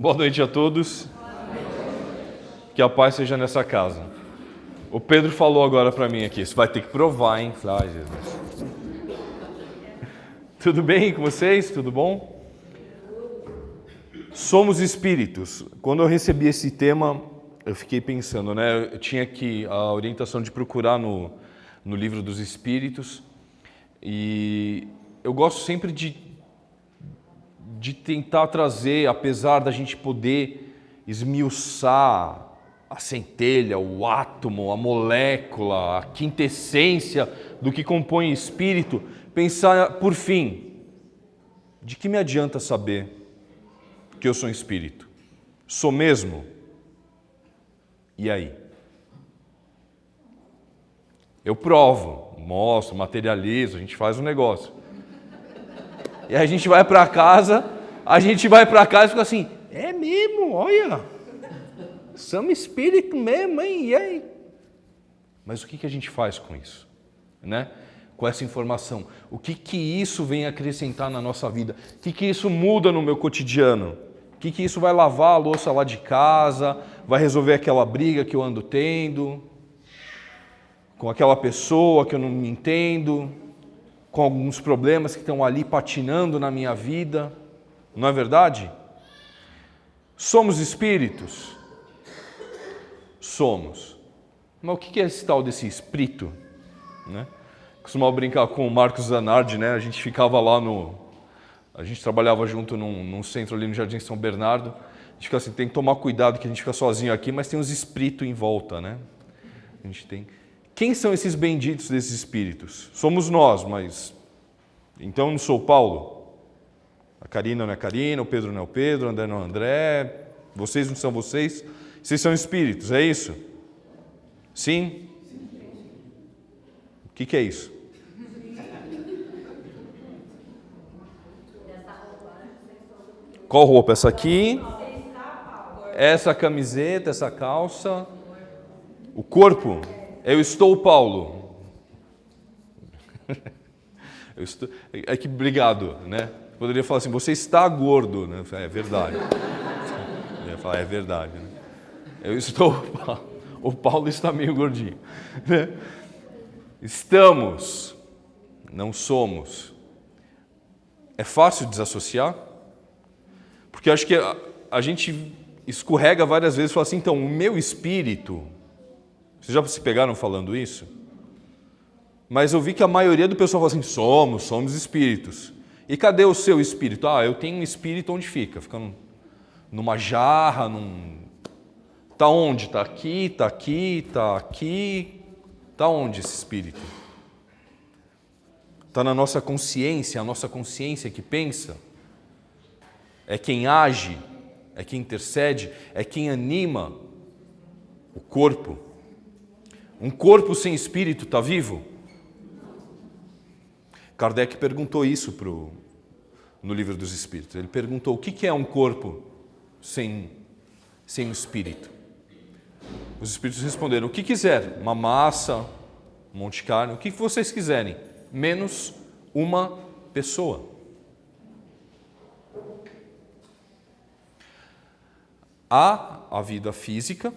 Boa noite a todos. Que a paz seja nessa casa. O Pedro falou agora para mim aqui, você vai ter que provar, hein? Ai, Jesus. Tudo bem com vocês? Tudo bom? Somos espíritos. Quando eu recebi esse tema, eu fiquei pensando, né? Eu tinha aqui a orientação de procurar no livro dos Espíritos e eu gosto sempre de tentar trazer, apesar da gente poder esmiuçar a centelha, o átomo, a molécula, a quintessência do que compõe espírito, pensar, por fim, de que me adianta saber que eu sou um espírito? Sou mesmo? E aí? Eu provo, mostro, materializo, a gente faz um negócio. E a gente vai para casa e fica assim, é mesmo, olha, somos espírito mesmo, hein? E aí? Mas o que a gente faz com isso? Né? Com essa informação? O que isso vem acrescentar na nossa vida? O que isso muda no meu cotidiano? O que isso vai lavar a louça lá de casa? Vai resolver aquela briga que eu ando tendo? Com aquela pessoa que eu não me entendo? Com alguns problemas que estão ali patinando na minha vida? Não é verdade? Somos espíritos? Somos. Mas o que é esse tal desse espírito? Né? Costumava brincar com o Marcos Zanardi, né? A gente ficava lá a gente trabalhava junto num centro ali no Jardim São Bernardo. A gente fica assim, tem que tomar cuidado que a gente fica sozinho aqui, mas tem uns espíritos em volta, né? A gente tem... Quem são esses benditos desses espíritos? Somos nós, mas... Então eu não sou o Paulo? A Karina não é a Karina, o Pedro não é o Pedro, o André não é o André, vocês não são vocês? Vocês são espíritos, é isso? Sim? O que é isso? Qual roupa? Essa aqui? Essa camiseta, essa calça? O corpo? Eu estou o Paulo. Obrigado, né? Poderia falar assim, você está gordo, né? É verdade. Eu ia falar, é verdade, né? Eu estou o Paulo está meio gordinho, né? Estamos, não somos. É fácil desassociar? Porque eu acho que a gente escorrega várias vezes e fala assim, então, o meu espírito... Vocês já se pegaram falando isso? Mas eu vi que a maioria do pessoal fala assim, somos espíritos. E cadê o seu espírito? Ah, eu tenho um espírito onde fica? Fica numa jarra, Tá onde? Tá aqui, tá aqui, tá aqui. Tá onde esse espírito? Tá na nossa consciência, a nossa consciência que pensa? É quem age? É quem intercede? É quem anima o corpo? Um corpo sem espírito está vivo? Kardec perguntou isso no Livro dos Espíritos. Ele perguntou o que é um corpo sem um espírito? Os espíritos responderam, o que quiser, uma massa, um monte de carne, o que vocês quiserem, menos uma pessoa. Há a vida física,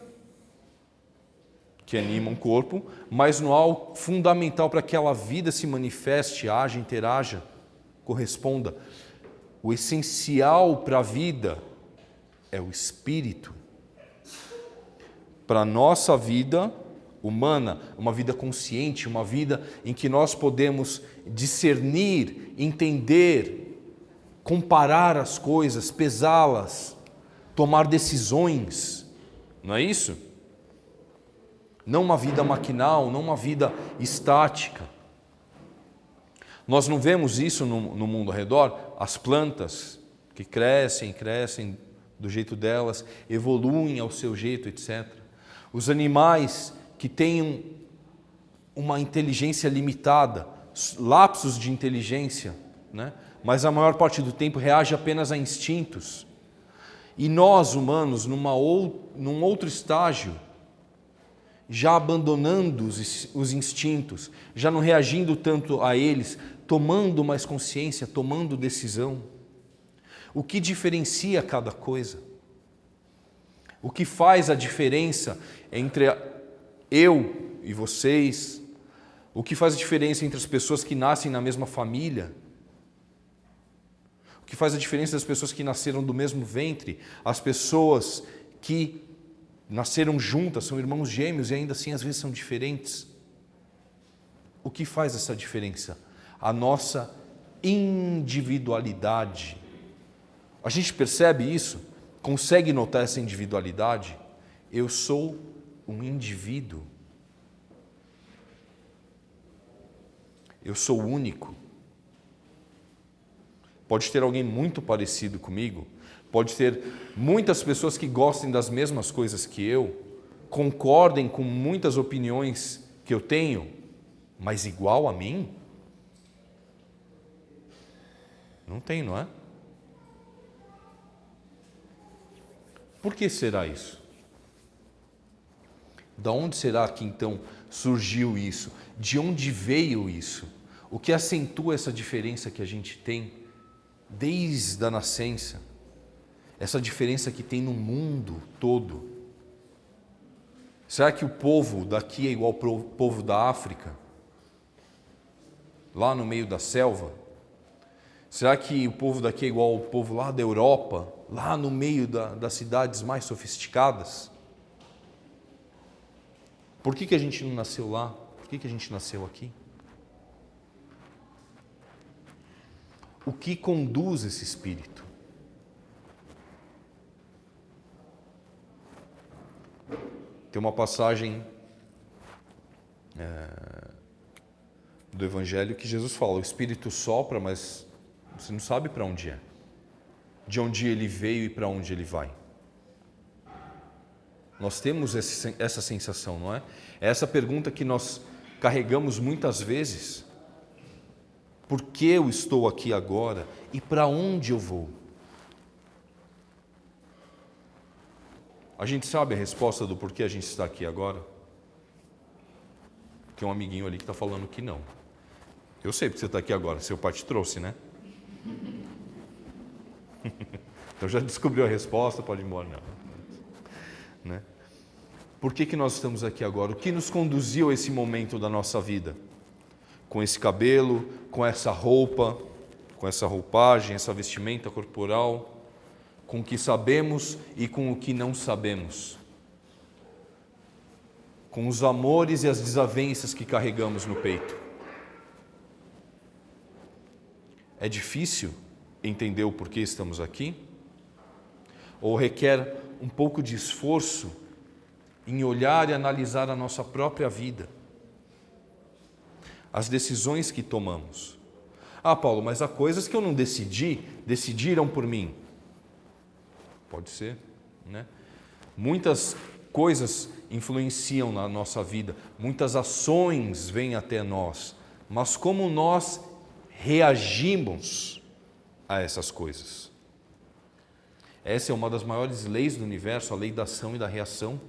que anima um corpo, mas não há o fundamental para que aquela vida se manifeste, haja, interaja, corresponda. O essencial para a vida é o espírito. Para a nossa vida humana, uma vida consciente, uma vida em que nós podemos discernir, entender, comparar as coisas, pesá-las, tomar decisões, não é isso? Não uma vida maquinal, não uma vida estática. Nós não vemos isso no mundo ao redor? As plantas que crescem do jeito delas, evoluem ao seu jeito, etc. Os animais que têm uma inteligência limitada, lapsos de inteligência, né? Mas a maior parte do tempo reage apenas a instintos. E nós, humanos, num outro estágio, já abandonando os instintos, já não reagindo tanto a eles, tomando mais consciência, tomando decisão. O que diferencia cada coisa? O que faz a diferença entre eu e vocês? O que faz a diferença entre as pessoas que nascem na mesma família? O que faz a diferença das pessoas que nasceram do mesmo ventre? As pessoas que nasceram juntas, são irmãos gêmeos e ainda assim às vezes são diferentes. O que faz essa diferença? A nossa individualidade. A gente percebe isso? Consegue notar essa individualidade? Eu sou um indivíduo. Eu sou único. Pode ter alguém muito parecido comigo, pode ter muitas pessoas que gostem das mesmas coisas que eu, concordem com muitas opiniões que eu tenho, mas igual a mim? Não tem, não é? Por que será isso? Da onde será que então surgiu isso? De onde veio isso? O que acentua essa diferença que a gente tem desde a nascença? Essa diferença que tem no mundo todo. Será que o povo daqui é igual ao povo da África? Lá no meio da selva? Será que o povo daqui é igual ao povo lá da Europa? Lá no meio das cidades mais sofisticadas? Por que a gente não nasceu lá? Por que a gente nasceu aqui? O que conduz esse espírito? Tem uma passagem do Evangelho que Jesus fala: o Espírito sopra, mas você não sabe para onde é, de onde ele veio e para onde ele vai. Nós temos essa sensação, não é? É essa pergunta que nós carregamos muitas vezes. Por que eu estou aqui agora e para onde eu vou? A gente sabe a resposta do porquê a gente está aqui agora? Tem um amiguinho ali que está falando que não. Eu sei porque você está aqui agora, seu pai te trouxe, né? Então já descobriu a resposta, pode ir embora, não. Né? Por que nós estamos aqui agora? O que nos conduziu a esse momento da nossa vida? Com esse cabelo, com essa roupa, com essa roupagem, essa vestimenta corporal, com o que sabemos e com o que não sabemos, com os amores e as desavenças que carregamos no peito. É difícil entender o porquê estamos aqui? Ou requer um pouco de esforço em olhar e analisar a nossa própria vida, as decisões que tomamos? Ah, Paulo, mas há coisas que eu não decidi, decidiram por mim. Pode ser, né? Muitas coisas influenciam na nossa vida, muitas ações vêm até nós, mas como nós reagimos a essas coisas? Essa é uma das maiores leis do universo, a lei da ação e da reação.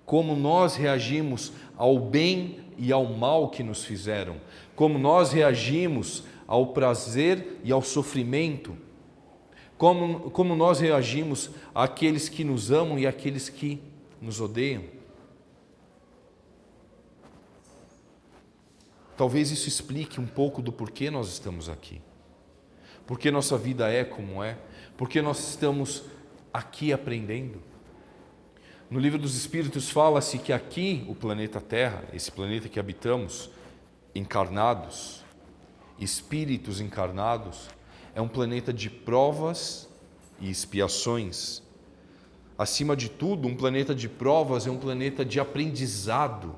Como nós reagimos ao bem e ao mal que nos fizeram, como nós reagimos ao prazer e ao sofrimento, como nós reagimos àqueles que nos amam e àqueles que nos odeiam. Talvez isso explique um pouco do porquê nós estamos aqui. Porque nossa vida é como é, porque nós estamos aqui aprendendo. No Livro dos Espíritos fala-se que aqui, o planeta Terra, esse planeta que habitamos, encarnados, espíritos encarnados, é um planeta de provas e expiações. Acima de tudo, um planeta de provas é um planeta de aprendizado.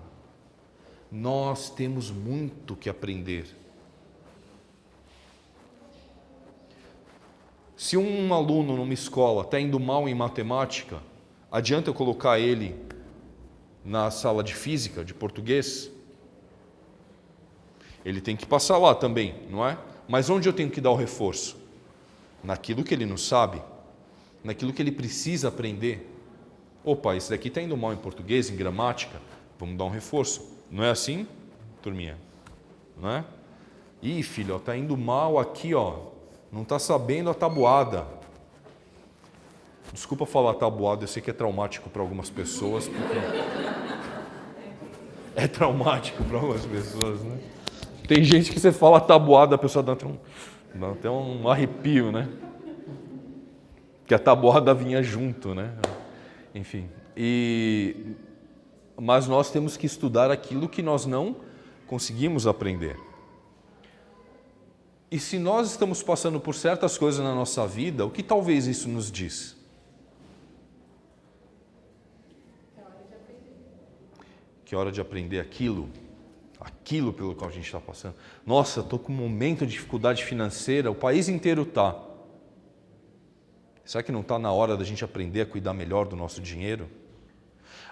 Nós temos muito que aprender. Se um aluno numa escola está indo mal em matemática, adianta eu colocar ele na sala de física, de português? Ele tem que passar lá também, não é? Mas onde eu tenho que dar o reforço? Naquilo que ele não sabe, naquilo que ele precisa aprender. Opa, esse daqui está indo mal em português, em gramática, vamos dar um reforço. Não é assim, turminha? Não é? Ih, filho, está indo mal aqui, ó. Não está sabendo a tabuada. Desculpa falar tabuado, eu sei que é traumático para algumas pessoas, porque é traumático para algumas pessoas, né? Tem gente que você fala tabuado, a pessoa dá até um arrepio, né? Que a tabuada vinha junto, né? Enfim, mas nós temos que estudar aquilo que nós não conseguimos aprender. E se nós estamos passando por certas coisas na nossa vida, o que talvez isso nos diz? Que é hora de aprender aquilo pelo qual a gente está passando. Nossa, estou com um momento de dificuldade financeira, o país inteiro está. Será que não está na hora da gente aprender a cuidar melhor do nosso dinheiro?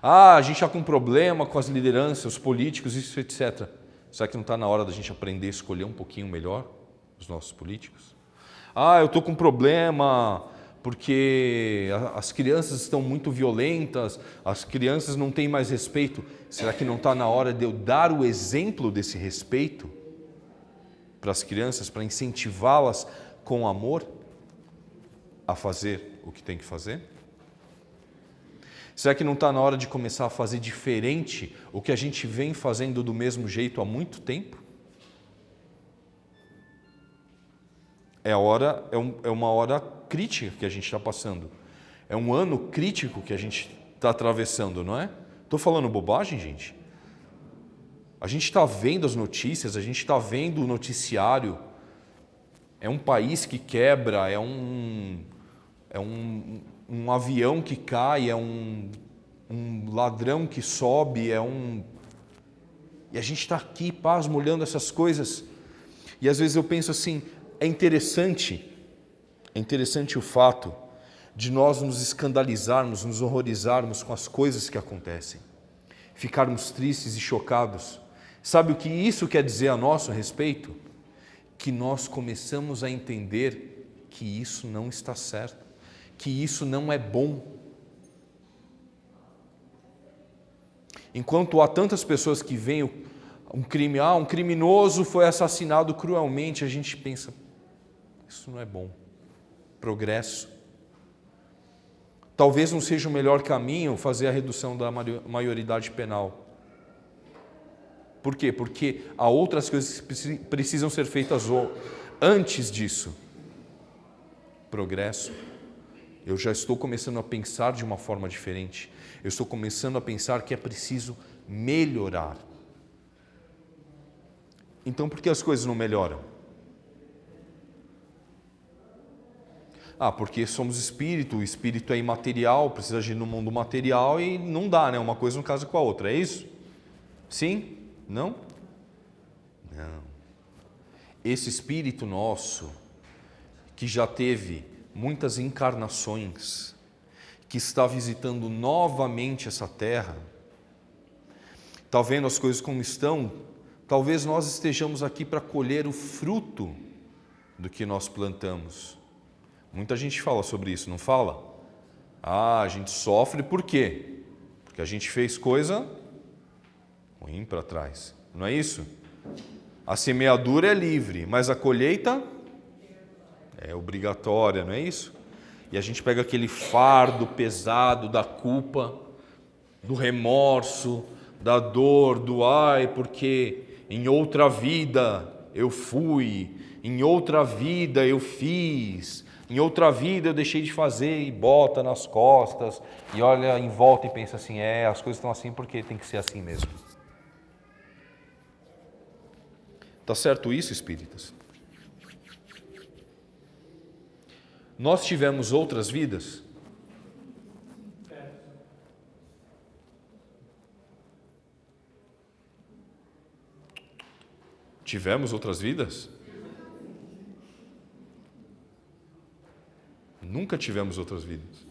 Ah, a gente está com problema com as lideranças, os políticos, isso, etc. Será que não está na hora da gente aprender a escolher um pouquinho melhor os nossos políticos? Ah, eu estou com problema porque as crianças estão muito violentas, as crianças não têm mais respeito. Será que não está na hora de eu dar o exemplo desse respeito para as crianças, para incentivá-las com amor a fazer o que tem que fazer? Será que não está na hora de começar a fazer diferente o que a gente vem fazendo do mesmo jeito há muito tempo? É uma hora crítica que a gente está passando. É um ano crítico que a gente está atravessando, não é? Estou falando bobagem, gente? A gente está vendo as notícias, a gente está vendo o noticiário. É um país que quebra, é um avião que cai, é um ladrão que sobe, E a gente está aqui, pasmo, olhando essas coisas. E às vezes eu penso assim, é interessante o fato de nós nos escandalizarmos, nos horrorizarmos com as coisas que acontecem, ficarmos tristes e chocados. Sabe o que isso quer dizer a nosso respeito? Que nós começamos a entender que isso não está certo, que isso não é bom. Enquanto há tantas pessoas que veem um criminoso foi assassinado cruelmente, a gente pensa, isso não é bom. Progresso. Talvez não seja o melhor caminho fazer a redução da maioridade penal. Por quê? Porque há outras coisas que precisam ser feitas antes disso. Progresso. Eu já estou começando a pensar de uma forma diferente. Eu estou começando a pensar que é preciso melhorar. Então, por que as coisas não melhoram? Porque somos espírito, o espírito é imaterial, precisa agir no mundo material e não dá, né? Uma coisa não casa com a outra, é isso? Sim? Não? Não. Esse espírito nosso, que já teve muitas encarnações, que está visitando novamente essa terra, está vendo as coisas como estão, talvez nós estejamos aqui para colher o fruto do que nós plantamos. Muita gente fala sobre isso, não fala? A gente sofre por quê? Porque a gente fez coisa ruim para trás, não é isso? A semeadura é livre, mas a colheita é obrigatória, não é isso? E a gente pega aquele fardo pesado da culpa, do remorso, da dor, do porque em outra vida eu fui, em outra vida eu fiz, em outra vida eu deixei de fazer e bota nas costas e olha em volta e pensa assim, as coisas estão assim porque tem que ser assim mesmo. Tá certo isso, espíritas? Nós tivemos outras vidas? Tivemos outras vidas? Nunca tivemos outras vidas.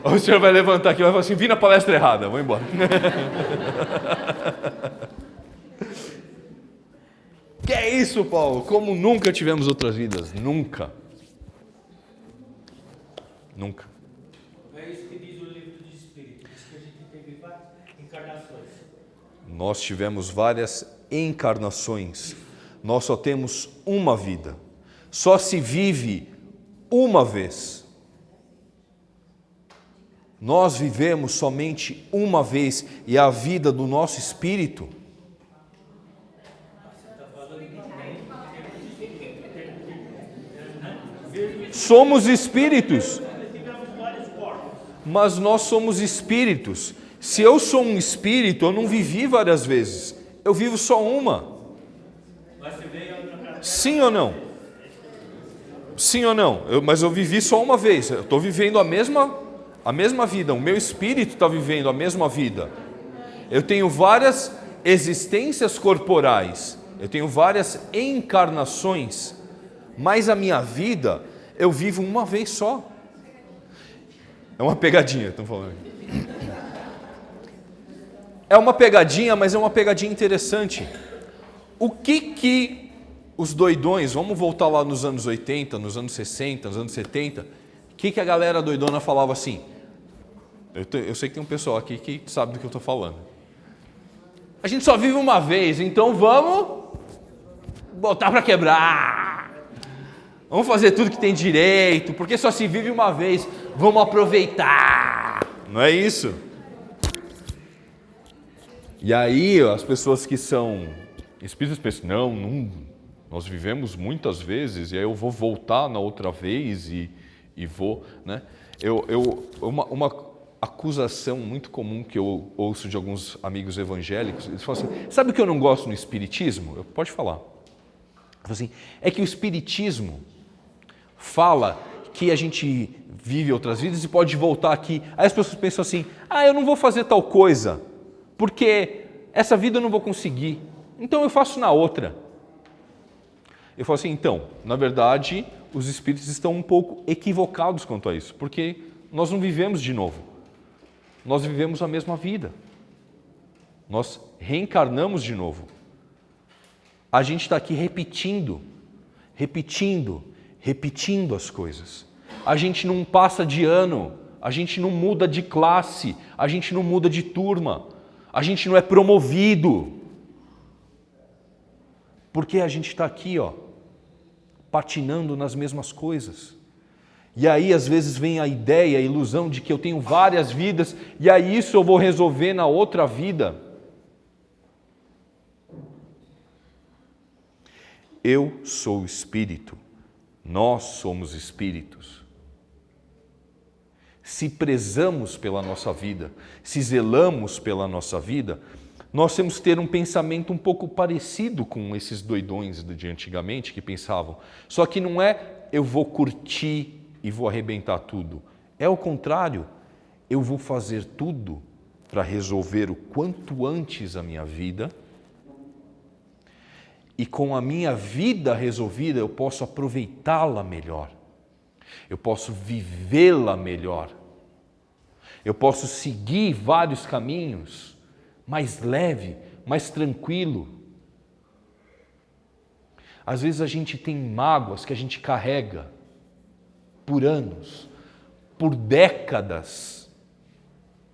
O senhor vai levantar aqui e vai falar assim, vim na palestra errada, vou embora. Que é isso, Paulo? Como nunca tivemos outras vidas? Nunca. Nunca. É isso que diz o livro dos Espíritos, diz que a gente teve várias encarnações. Nós tivemos várias encarnações. Nós só temos uma vida. Só se vive uma vez. Nós vivemos somente uma vez e a vida do nosso espírito somos espíritos, mas nós somos espíritos. Se eu sou um espírito, eu não vivi várias vezes, eu vivo só uma. Sim ou não? Sim ou não? Mas eu vivi só uma vez, eu estou vivendo a mesma vida, o meu espírito está vivendo a mesma vida. Eu tenho várias existências corporais, eu tenho várias encarnações, mas a minha vida eu vivo uma vez só. É uma pegadinha, estão falando. É uma pegadinha, mas é uma pegadinha interessante. O que os doidões, vamos voltar lá nos anos 80, nos anos 60, nos anos 70, o que a galera doidona falava assim? Eu sei que tem um pessoal aqui que sabe do que eu estou falando. A gente só vive uma vez, então vamos botar para quebrar. Vamos fazer tudo que tem direito, porque só se vive uma vez, vamos aproveitar. Não é isso? E aí as pessoas que são espíritas pensam, não, nós vivemos muitas vezes, e aí eu vou voltar na outra vez e vou, né? Uma acusação muito comum que eu ouço de alguns amigos evangélicos, eles falam assim, sabe o que eu não gosto no espiritismo? Pode falar. Assim, é que o espiritismo fala que a gente vive outras vidas e pode voltar aqui. Aí as pessoas pensam assim, eu não vou fazer tal coisa, porque essa vida eu não vou conseguir, então eu faço na outra. Eu falo assim, então, na verdade, os espíritos estão um pouco equivocados quanto a isso, porque nós não vivemos de novo, nós vivemos a mesma vida, nós reencarnamos de novo. A gente está aqui repetindo as coisas. A gente não passa de ano, a gente não muda de classe, a gente não muda de turma, a gente não é promovido. Porque a gente está aqui, patinando nas mesmas coisas. E aí às vezes vem a ideia, a ilusão de que eu tenho várias vidas e aí isso eu vou resolver na outra vida. Eu sou espírito, nós somos espíritos. Se prezamos pela nossa vida, se zelamos pela nossa vida, nós temos que ter um pensamento um pouco parecido com esses doidões de antigamente que pensavam. Só que não é eu vou curtir e vou arrebentar tudo. É o contrário, eu vou fazer tudo para resolver o quanto antes a minha vida. E com a minha vida resolvida, eu posso aproveitá-la melhor. Eu posso vivê-la melhor. Eu posso seguir vários caminhos mais leve, mais tranquilo. Às vezes a gente tem mágoas que a gente carrega por anos, por décadas,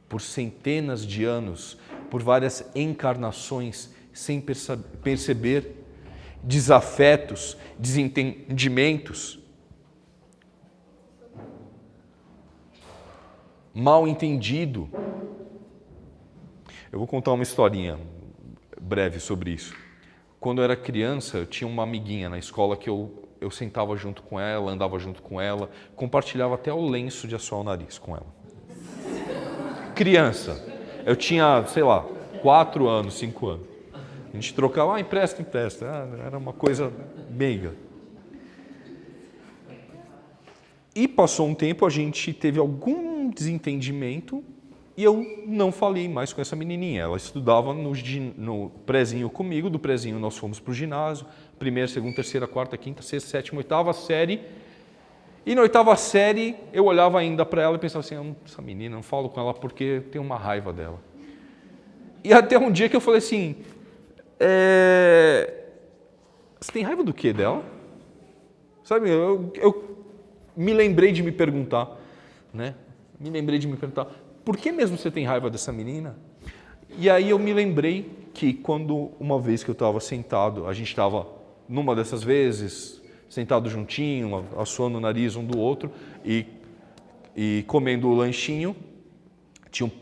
por centenas de anos, por várias encarnações, sem perceber, desafetos, desentendimentos, mal entendido. Eu vou contar uma historinha breve sobre isso. Quando eu era criança, eu tinha uma amiguinha na escola que eu sentava junto com ela, andava junto com ela, compartilhava até o lenço de assoar o nariz com ela. Criança, eu tinha, 4 anos, 5 anos. A gente trocava, empresta. Era uma coisa meiga. E passou um tempo, a gente teve algum desentendimento e eu não falei mais com essa menininha. Ela estudava no prézinho comigo, do prézinho nós fomos para o ginásio, 1ª, 2ª, 3ª, 4ª, 5ª, 6ª, 7ª, 8ª série. E na 8ª série eu olhava ainda para ela e pensava assim, essa menina, não falo com ela porque eu tenho uma raiva dela. E até um dia que eu falei assim, você tem raiva do quê dela? Sabe, eu me lembrei de me perguntar, né? Por que mesmo você tem raiva dessa menina? E aí eu me lembrei que quando uma vez que eu estava sentado, a gente estava numa dessas vezes, sentado juntinho, assoando o nariz um do outro e comendo o lanchinho.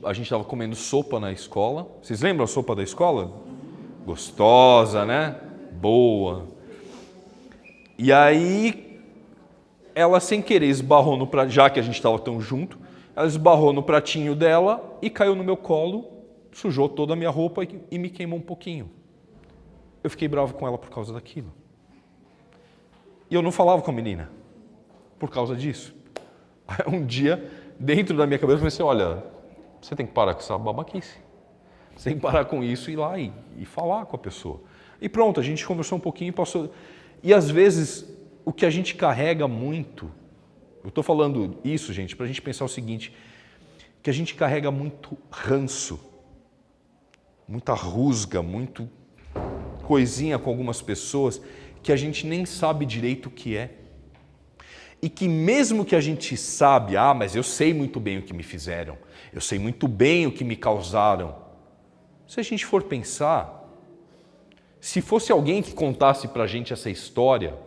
A gente estava comendo sopa na escola. Vocês lembram a sopa da escola? Gostosa, né? Boa. E aí, ela sem querer esbarrou no prato, já que a gente estava tão junto, ela esbarrou no pratinho dela e caiu no meu colo, sujou toda a minha roupa e me queimou um pouquinho. Eu fiquei bravo com ela por causa daquilo. E eu não falava com a menina por causa disso. Aí, um dia, dentro da minha cabeça, eu pensei, olha, você tem que parar com essa babaquice. Você tem que parar com isso e ir lá e falar com a pessoa. E pronto, a gente conversou um pouquinho e passou. E às vezes, o que a gente carrega muito, eu estou falando isso, gente, para a gente pensar o seguinte, que a gente carrega muito ranço, muita rusga, muito coisinha com algumas pessoas que a gente nem sabe direito o que é. E que mesmo que a gente sabe, mas eu sei muito bem o que me fizeram, eu sei muito bem o que me causaram. Se a gente for pensar, se fosse alguém que contasse para a gente essa história,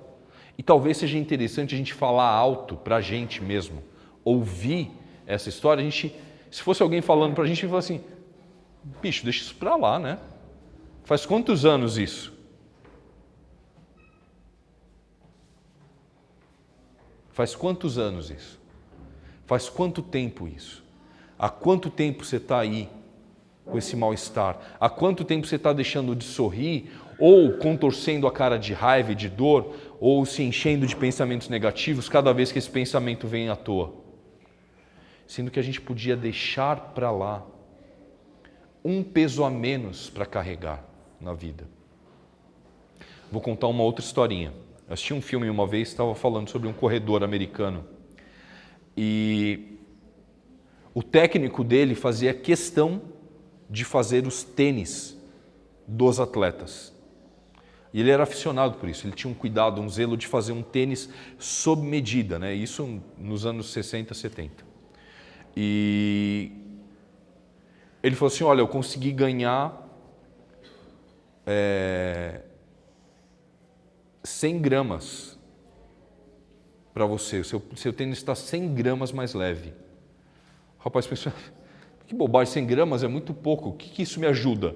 e talvez seja interessante a gente falar alto para a gente mesmo, ouvir essa história, se fosse alguém falando para a gente, falar assim, bicho, deixa isso para lá, né? Faz quantos anos isso? Faz quantos anos isso? Faz quanto tempo isso? Há quanto tempo você está aí com esse mal-estar? Há quanto tempo você está deixando de sorrir, ou contorcendo a cara de raiva e de dor, ou se enchendo de pensamentos negativos cada vez que esse pensamento vem à toa? Sendo que a gente podia deixar para lá um peso a menos para carregar na vida. Vou contar uma outra historinha. Eu assisti um filme uma vez, estava falando sobre um corredor americano. E o técnico dele fazia questão de fazer os tênis dos atletas. E ele era aficionado por isso, ele tinha um cuidado, um zelo de fazer um tênis sob medida, né? Isso nos anos 60, 70. E ele falou assim, olha, eu consegui ganhar 100 gramas para você, o seu tênis está 100 gramas mais leve. O rapaz pensou, que bobagem, 100 gramas é muito pouco, o que isso me ajuda?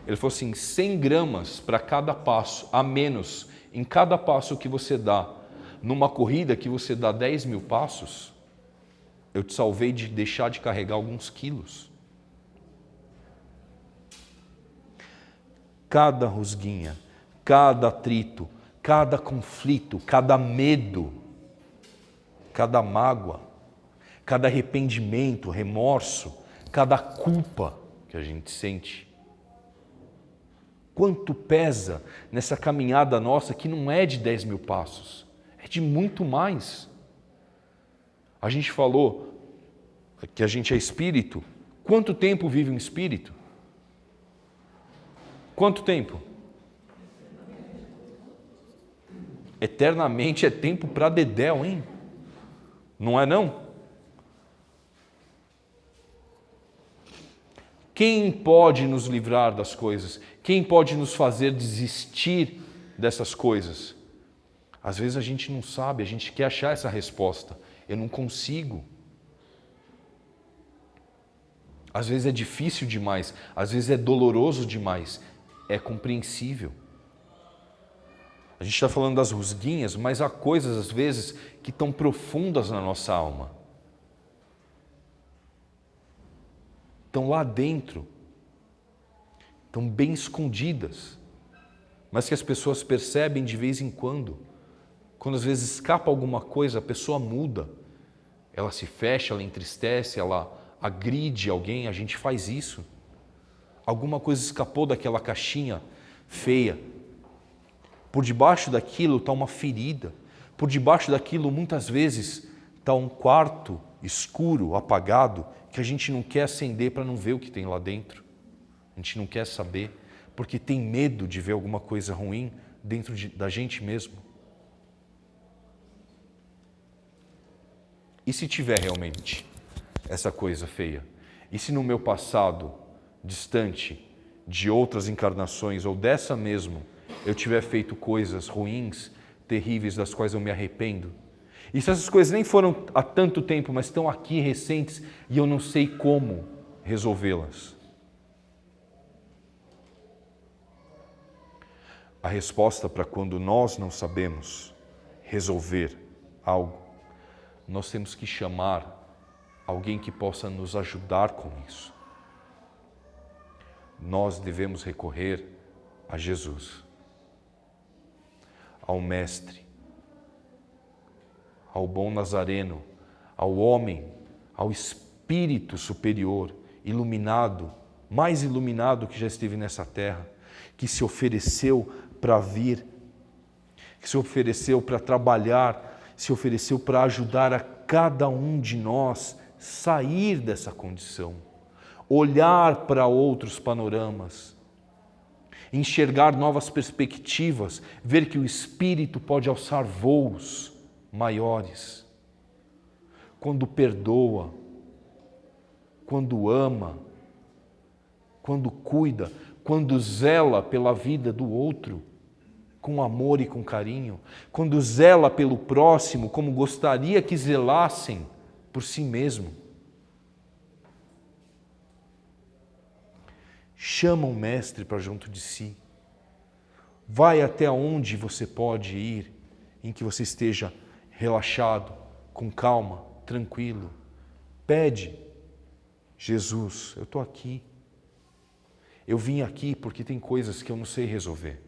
Ele falou assim, 100 gramas para cada passo, a menos, em cada passo que você dá. Numa corrida que você dá 10 mil passos, eu te salvei de deixar de carregar alguns quilos. Cada rusguinha, cada atrito, cada conflito, cada medo, cada mágoa, cada arrependimento, remorso, cada culpa que a gente sente. Quanto pesa nessa caminhada nossa que não é de 10 mil passos, é de muito mais. A gente falou que a gente é espírito. Quanto tempo vive um espírito? Quanto tempo? Eternamente é tempo para dedéu, hein? Não é não? Quem pode nos livrar das coisas? Quem pode nos fazer desistir dessas coisas? Às vezes a gente não sabe, a gente quer achar essa resposta. Eu não consigo. Às vezes é difícil demais, às vezes é doloroso demais. É compreensível. A gente está falando das rusguinhas, mas há coisas às vezes que estão profundas na nossa alma. Estão lá dentro, estão bem escondidas, mas que as pessoas percebem de vez em quando. Quando às vezes escapa alguma coisa, a pessoa muda, ela se fecha, ela entristece, ela agride alguém, a gente faz isso. Alguma coisa escapou daquela caixinha feia. Por debaixo daquilo está uma ferida, por debaixo daquilo muitas vezes está um quarto escuro, apagado, que a gente não quer acender para não ver o que tem lá dentro. A gente não quer saber, porque tem medo de ver alguma coisa ruim dentro da gente mesmo. E se tiver realmente essa coisa feia? E se no meu passado distante de outras encarnações ou dessa mesmo, eu tiver feito coisas ruins terríveis das quais eu me arrependo. E se essas coisas nem foram há tanto tempo, mas estão aqui recentes e eu não sei como resolvê-las. A resposta para quando nós não sabemos resolver algo, nós temos que chamar alguém que possa nos ajudar com isso. Nós devemos recorrer a Jesus, ao Mestre, ao bom Nazareno, ao homem, ao Espírito superior, iluminado, mais iluminado que já esteve nessa terra, que se ofereceu para vir, que se ofereceu para trabalhar, se ofereceu para ajudar a cada um de nós sair dessa condição, olhar para outros panoramas, enxergar novas perspectivas, ver que o Espírito pode alçar voos maiores. Quando perdoa, quando ama, quando cuida, quando zela pela vida do outro, com amor e com carinho, quando zela pelo próximo como gostaria que zelassem por si mesmo. Chama o Mestre para junto de si. Vai até onde você pode ir, em que você esteja relaxado, com calma, tranquilo. Pede, Jesus, eu estou aqui. Eu vim aqui porque tem coisas que eu não sei resolver.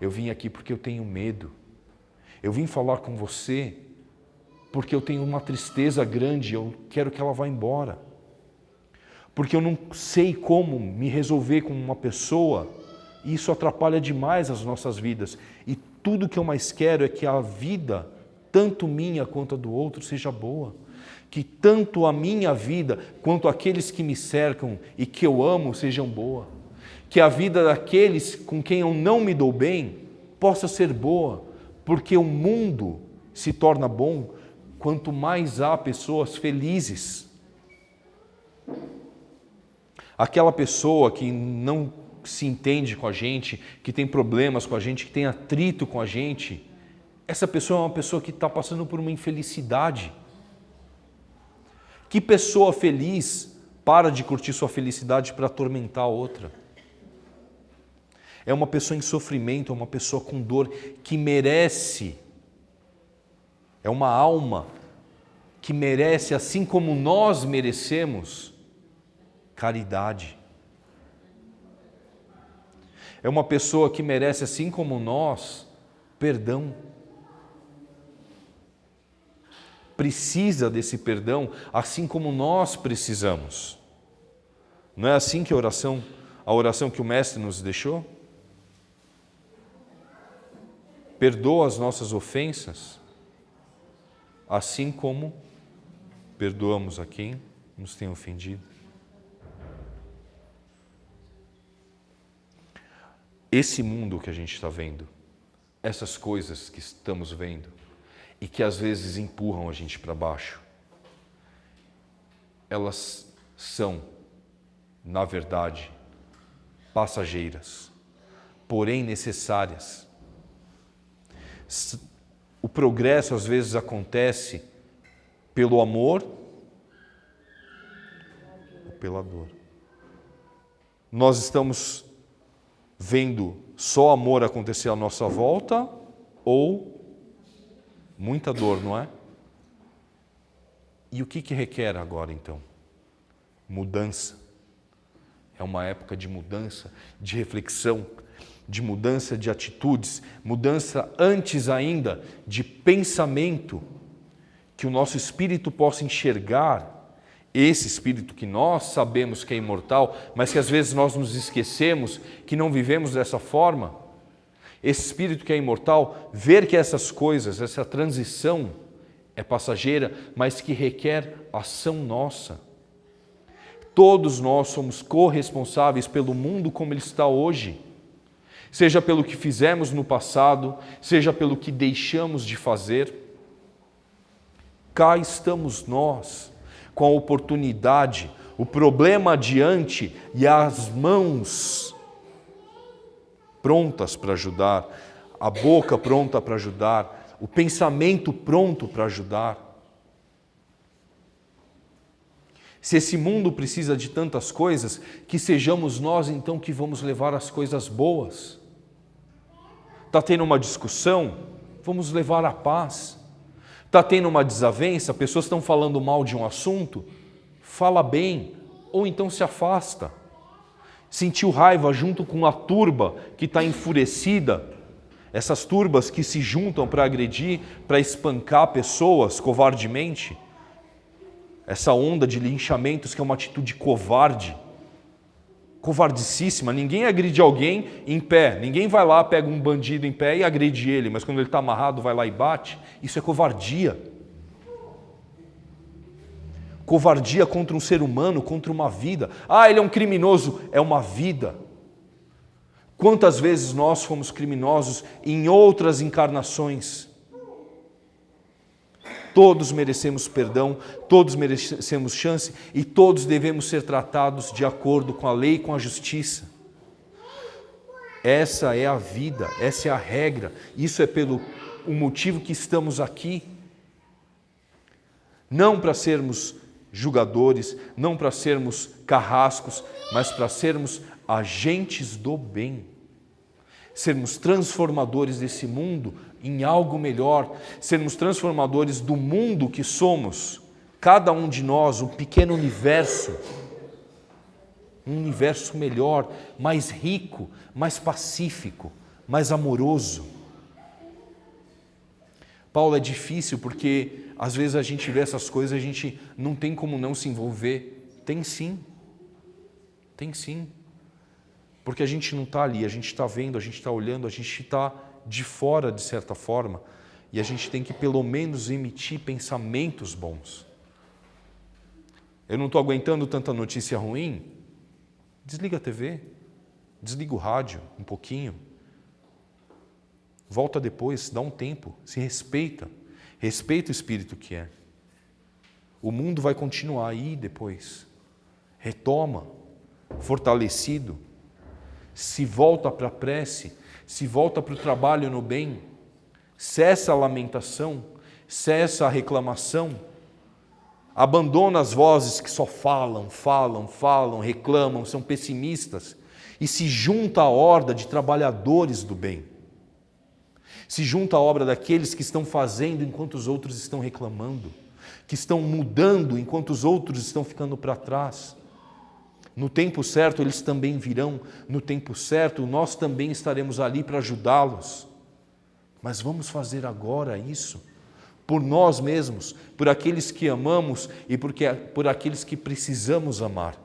Eu vim aqui porque eu tenho medo. Eu vim falar com você porque eu tenho uma tristeza grande, eu quero que ela vá embora. Porque eu não sei como me resolver com uma pessoa e isso atrapalha demais as nossas vidas. E tudo que eu mais quero é que a vida, tanto minha quanto a do outro, seja boa. Que tanto a minha vida quanto aqueles que me cercam e que eu amo sejam boa. Que a vida daqueles com quem eu não me dou bem possa ser boa, porque o mundo se torna bom quanto mais há pessoas felizes. Aquela pessoa que não se entende com a gente, que tem problemas com a gente, que tem atrito com a gente, essa pessoa é uma pessoa que está passando por uma infelicidade. Que pessoa feliz para de curtir sua felicidade para atormentar a outra? É uma pessoa em sofrimento, é uma pessoa com dor que merece, é uma alma que merece, assim como nós merecemos, caridade. É uma pessoa que merece, assim como nós, perdão. Precisa desse perdão, assim como nós precisamos. Não é assim que a oração que o Mestre nos deixou? Perdoa as nossas ofensas, assim como perdoamos a quem nos tem ofendido. Esse mundo que a gente está vendo, essas coisas que estamos vendo e que às vezes empurram a gente para baixo, elas são, na verdade, passageiras, porém necessárias. O progresso às vezes acontece pelo amor ou pela dor. Nós estamos vendo só amor acontecer à nossa volta ou muita dor, não é? E o que requer agora então? Mudança. É uma época de mudança, de reflexão, de mudança de atitudes, mudança antes ainda de pensamento, que o nosso espírito possa enxergar esse espírito que nós sabemos que é imortal, mas que às vezes nós nos esquecemos que não vivemos dessa forma. Esse espírito que é imortal, ver que essas coisas, essa transição é passageira, mas que requer ação nossa. Todos nós somos corresponsáveis pelo mundo como ele está hoje. Seja pelo que fizemos no passado, seja pelo que deixamos de fazer. Cá estamos nós, com a oportunidade, o problema adiante e as mãos prontas para ajudar, a boca pronta para ajudar, o pensamento pronto para ajudar. Se esse mundo precisa de tantas coisas, que sejamos nós então que vamos levar as coisas boas. Está tendo uma discussão? Vamos levar a paz. Está tendo uma desavença? Pessoas estão falando mal de um assunto? Fala bem, ou então se afasta. Sentiu raiva junto com a turba que está enfurecida? Essas turbas que se juntam para agredir, para espancar pessoas covardemente? Essa onda de linchamentos que é uma atitude covarde, covardicíssima. Ninguém agride alguém em pé. Ninguém vai lá, pega um bandido em pé e agride ele, mas quando ele está amarrado vai lá e bate. Isso é covardia. Covardia contra um ser humano, contra uma vida. Ah, ele é um criminoso. É uma vida. Quantas vezes nós fomos criminosos em outras encarnações? Todos merecemos perdão, todos merecemos chance e todos devemos ser tratados de acordo com a lei e com a justiça. Essa é a vida, essa é a regra. Isso é pelo o motivo que estamos aqui. Não para sermos julgadores, não para sermos carrascos, mas para sermos agentes do bem. Sermos transformadores desse mundo em algo melhor, sermos transformadores do mundo que somos, cada um de nós, um pequeno universo, um universo melhor, mais rico, mais pacífico, mais amoroso. Paulo, é difícil porque às vezes a gente vê essas coisas, a gente não tem como não se envolver. Tem sim, porque a gente não está ali, a gente está vendo, a gente está olhando, a gente está de fora de certa forma, e a gente tem que pelo menos emitir pensamentos bons. Eu não estou aguentando tanta notícia ruim? Desliga a TV, desliga o rádio um pouquinho, volta depois, dá um tempo, se respeita, respeita o espírito que é. O mundo vai continuar aí depois, retoma, fortalecido, se volta para a prece, se volta para o trabalho no bem, cessa a lamentação, cessa a reclamação, abandona as vozes que só falam, reclamam, são pessimistas e se junta à horda de trabalhadores do bem. Se junta à obra daqueles que estão fazendo enquanto os outros estão reclamando, que estão mudando enquanto os outros estão ficando para trás. No tempo certo eles também virão, no tempo certo nós também estaremos ali para ajudá-los. Mas vamos fazer agora isso, por nós mesmos, por aqueles que amamos e por aqueles que precisamos amar,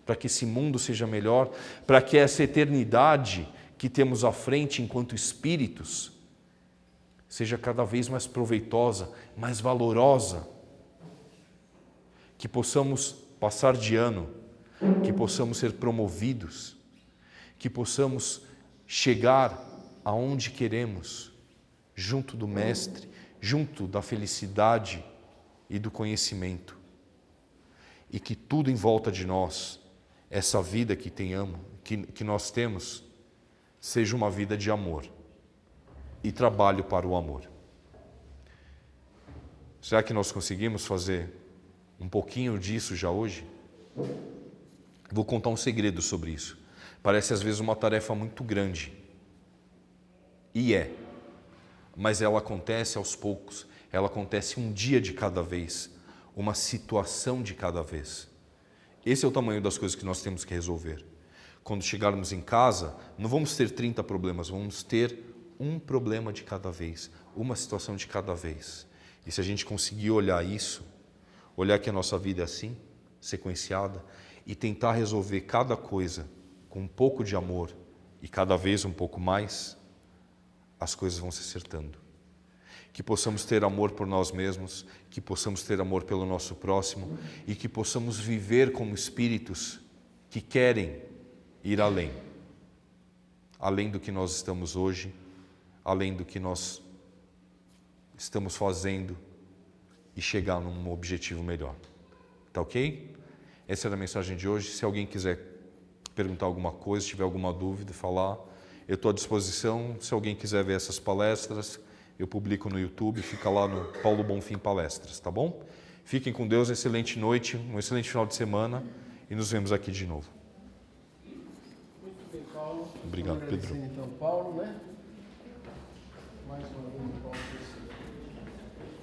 para que esse mundo seja melhor, para que essa eternidade que temos à frente enquanto espíritos seja cada vez mais proveitosa, mais valorosa, que possamos passar de ano, que possamos ser promovidos, que possamos chegar aonde queremos, junto do Mestre, junto da felicidade e do conhecimento. E que tudo em volta de nós, essa vida que nós temos, seja uma vida de amor e trabalho para o amor. Será que nós conseguimos fazer um pouquinho disso já hoje? Vou contar um segredo sobre isso. Parece às vezes uma tarefa muito grande. E é. Mas ela acontece aos poucos. Ela acontece um dia de cada vez. Uma situação de cada vez. Esse é o tamanho das coisas que nós temos que resolver. Quando chegarmos em casa, não vamos ter 30 problemas, vamos ter um problema de cada vez. Uma situação de cada vez. E se a gente conseguir olhar isso, olhar que a nossa vida é assim, sequenciada, e tentar resolver cada coisa com um pouco de amor e cada vez um pouco mais, as coisas vão se acertando. Que possamos ter amor por nós mesmos, que possamos ter amor pelo nosso próximo e que possamos viver como espíritos que querem ir além. Além do que nós estamos hoje, além do que nós estamos fazendo e chegar num objetivo melhor. Tá ok? Essa era a mensagem de hoje. Se alguém quiser perguntar alguma coisa, se tiver alguma dúvida, falar, eu estou à disposição. Se alguém quiser ver essas palestras, eu publico no YouTube, fica lá no Paulo Bonfim Palestras, tá bom? Fiquem com Deus, excelente noite, um excelente final de semana e nos vemos aqui de novo. Muito bem, Paulo. Obrigado, Pedro. Então, Paulo, né? Mais uma vez, Paulo.